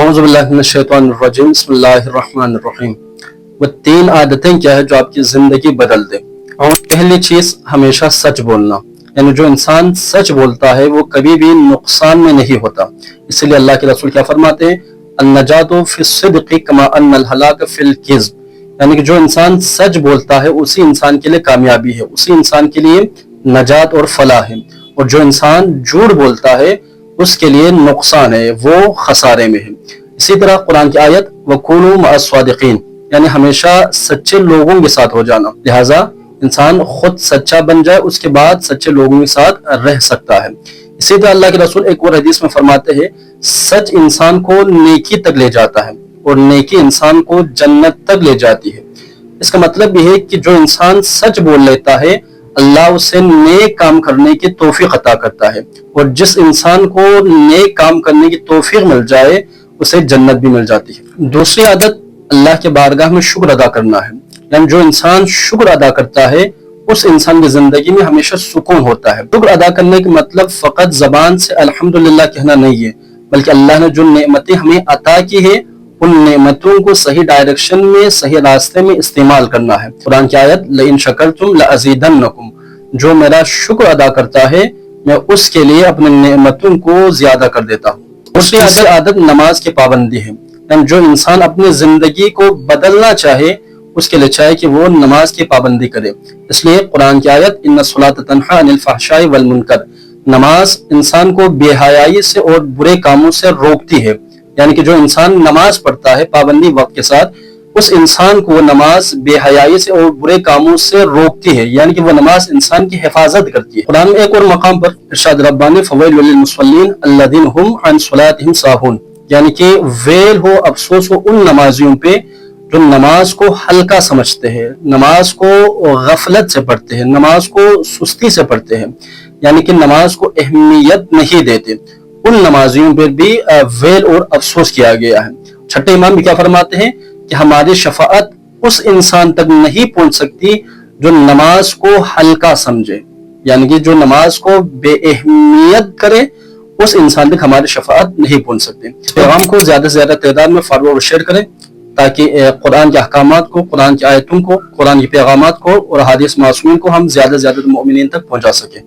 اعوذ باللہ من الشیطان الرجیم بسم اللہ الرحمن الرحیم۔ وہ تین عادتیں کیا ہے جو آپ کی زندگی بدل دے۔ پہلی چیز ہمیشہ سچ بولنا، یعنی جو انسان سچ بولتا ہے وہ کبھی بھی نقصان میں نہیں ہوتا۔ اس لیے اللہ کے رسول کیا فرماتے ہیں، النجات فی الصدق کما ان الہلاک فی الکذب، یعنی کہ جو انسان سچ بولتا ہے اسی انسان کے لیے کامیابی ہے، اسی انسان کے لیے نجات اور فلاح ہے، اور جو انسان جھوٹ بولتا ہے اس کے لیے نقصان ہے، وہ خسارے میں ہے۔ اسی طرح قرآن کی آیت وَكُونُوا مَعَ الصَّادِقِينَ، یعنی ہمیشہ سچے لوگوں کے ساتھ ہو جانا، لہٰذا انسان خود سچا بن جائے اس کے بعد سچے لوگوں کے ساتھ رہ سکتا ہے۔ اسی طرح اللہ کے رسول ایک اور حدیث میں فرماتے ہیں، سچ انسان کو نیکی تک لے جاتا ہے اور نیکی انسان کو جنت تک لے جاتی ہے۔ اس کا مطلب یہ ہے کہ جو انسان سچ بول لیتا ہے اللہ اسے نیک کام کرنے کی توفیق عطا کرتا ہے، اور جس انسان کو نیک کام کرنے کی توفیق مل جائے اسے جنت بھی مل جاتی ہے۔ دوسری عادت اللہ کے بارگاہ میں شکر ادا کرنا ہے، یعنی جو انسان شکر ادا کرتا ہے اس انسان کی زندگی میں ہمیشہ سکون ہوتا ہے۔ شکر ادا کرنے کا مطلب فقط زبان سے الحمدللہ کہنا نہیں ہے، بلکہ اللہ نے جو نعمتیں ہمیں عطا کی ہے ان نعمتوں کو صحیح ڈائریکشن میں، صحیح راستے میں استعمال کرنا ہے۔ قرآن کی آیت لَإِن شَكَرْتُمْ لَأَزِيدَنَّكُمْ، جو میرا شکر ادا کرتا ہے میں اس کے لیے اپنے نعمتوں کو زیادہ کر دیتا ہوں۔ دوسری عادت نماز کی پابندی ہے، یعنی جو انسان اپنی زندگی کو بدلنا چاہے اس کے لیے چاہے کہ وہ نماز کی پابندی کرے۔ اس لیے قرآن کی آیت ان الصلاۃ تنہی عن الفحشاء والمنکر، نماز انسان کو بے حیائی سے اور برے کاموں سے روکتی ہے، یعنی کہ جو انسان نماز پڑھتا ہے پابندی وقت کے ساتھ اس انسان کو وہ نماز بے حیائی سے اور برے کاموں سے روکتی ہے، یعنی کہ وہ نماز انسان کی حفاظت کرتی ہے۔ قرآن میں ایک اور مقام پر ارشاد ربانی فویل للمصلین الذین هم عن صلاتهم ساہون، یعنی کہ ویل ہو، افسوس ہو ان نمازیوں پہ جو نماز کو ہلکا سمجھتے ہیں، نماز کو غفلت سے پڑھتے ہیں، نماز کو سستی سے پڑھتے ہیں، یعنی کہ نماز کو اہمیت نہیں دیتے، ان نمازیوں پر بھی ویل اور افسوس کیا گیا ہے۔ چھٹے امام بھی کیا فرماتے ہیں کہ ہماری شفاعت اس انسان تک نہیں پہنچ سکتی جو نماز کو ہلکا سمجھے، یعنی کہ جو نماز کو بے اہمیت کرے اس انسان تک ہماری شفاعت نہیں پہنچ سکتی۔ اس پیغام کو زیادہ سے زیادہ تعداد میں فارورڈ اور شیئر کریں تاکہ قرآن کے احکامات کو، قرآن کی آیتوں کو، قرآن کے پیغامات کو اور احادیث معصومین کو ہم زیادہ سے زیادہ مومنین تک پہنچا سکیں۔